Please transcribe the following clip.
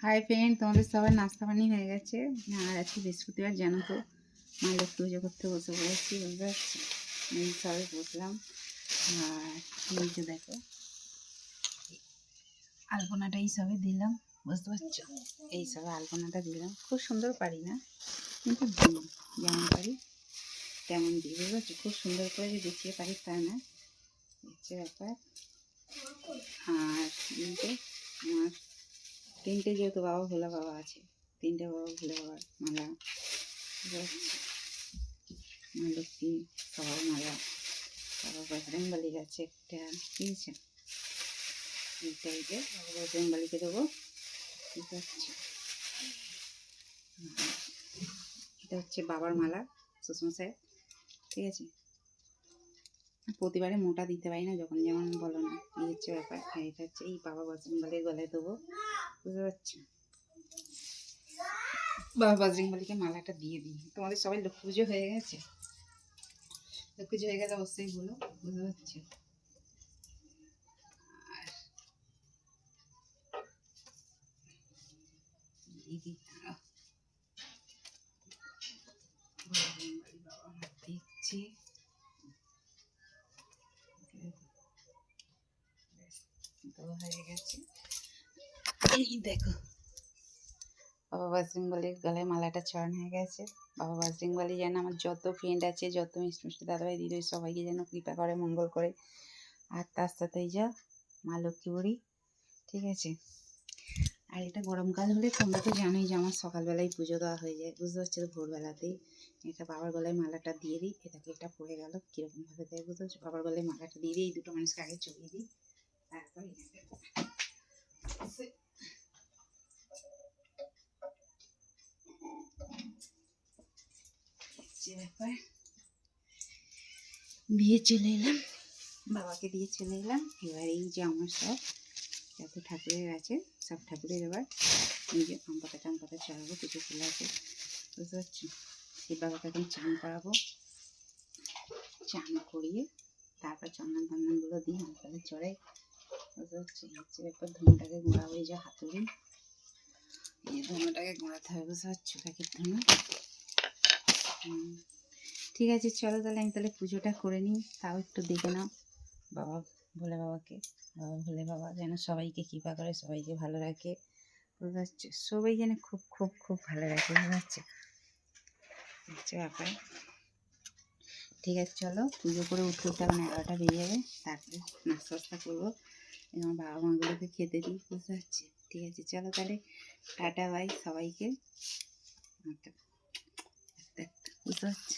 Hi friend, তোমাদের সবার নাস্তা পানি হয়ে গেছে। আর আজকে বৃহস্পতিবার, জানো তো, মা লক্ষ্মী পুজো করতে বসে পড়েছি, বুঝতে পারছি। এই সবে বসলাম। আর এই যে দেখো, আলপনাটা এই সবে দিলাম, বুঝতে পারছো। এই সবে আলপনাটা দিলাম, খুব সুন্দর পারি না, কিন্তু দিই, যেমন পারি তেমন দিই, বুঝতে পারছো। খুব সুন্দর করে যে দেখিয়ে পারি তা না, হচ্ছে ব্যাপার। আর আমার তিনটে, যেহেতু বাবা ভোলা বাবা আছে, তিনটে বাবা ভোলা বাবার মালা, মা লক্ষ্মী সবার মালা, বাবা বজরংবলীর আছে একটা, ঠিক আছে। এইটাই যে বাবা বজরংবলীকে দেবো, ঠিক আছে। এটা হচ্ছে বাবার মালা, শ্বশুরমশাই, ঠিক আছে। প্রতিবারে মোটা দিতে পারি না, যখন যেমন বলো না, এই হচ্ছে ব্যাপার। আর এটা হচ্ছে এই বাবা বজরংবলীর গলায় দেবো, বুঝতে পারছো। বাবা বজরংবলীকে মালাটা দিয়ে দিই। তোমাদের সবাই লক্ষ্মী পুজো হয়ে গেছে? লক্ষ্মী পুজো হয়ে গেলে অবশ্যই বলো, বুঝতে পারছো। আর দিদি দেখছি, হয়ে গেছে। এই দেখো, বাবা বজরংবলীর গলায় মালাটা চড়ানো হয়ে গেছে। বাবা বজরংবলী যেন আমার যত ফ্রেন্ড আছে, যত মিষ্টি মিষ্টি দাদাভাই দিদি সবাইকে যেন কৃপা করে, মঙ্গল করে। আর তার সাথেই যা মা লক্ষ্মী বুড়ি, ঠিক আছে। আর এটা গরমকাল হলে তোমরা তো জানোই যে আমার সকালবেলায় পুজো দেওয়া হয়ে যায়, বুঝতে পারছো। ভোরবেলাতেই এটা বাবার গলায় মালাটা দিয়ে দিই। এটাকে এটা পড়ে গেল, কীরকমভাবে দেয় বুঝতে পারছো। বাবার গলায় মালাটা দিয়ে দিই, এই দুটো মানুষকে আগে চড়িয়ে দিই, তারপর ব্যাপার। দিয়ে চলে এলাম, বাবাকে দিয়ে চলে এলাম। এবার এই যে আমার সব যত ঠাকুরের আছে, সব ঠাকুরের এবার এই যে আম পাতা টাম পাতা চড়াবো, কিছু ফুল আছে, বুঝতে পারছি। শিব বাবাকে এখন চান করাবো, চান করিয়ে তারপর চন্দন টন্দনগুলো দিয়ে আম পাতা চড়াই, বুঝতে পারছি। হচ্ছে ব্যাপার। ধনুটাকে গোড়াবো, এই যে হাতুড়ি, এই ধনুটাকে গোড়াতে হবে, বুঝতে পারছো, প্যাকেট ধনু। ঠিক আছে, চলো তাহলে আমি তাহলে পুজোটা করে নিই। তাও একটু দেখে নাও বাবা ভোলে বাবাকে। বাবা ভোলে বাবা যেন সবাইকে কৃপা করে, সবাইকে ভালো রাখে, বুঝতে পারছো। সবাই যেন খুব খুব খুব ভালো রাখে, বুঝতে পারছো, হচ্ছে ব্যাপার। ঠিক আছে, চলো পুজো করে উঠতে উঠতে এখন 11টা বেজে যাবে। তারপরে নাস্তা টাস্তা করবো, আমার বাবা মাগুলোকে খেতে দিই, বুঝতে পারছি। ঠিক আছে, চলো তাহলে টাটা বাই সবাইকে, বুঝতে পারছি।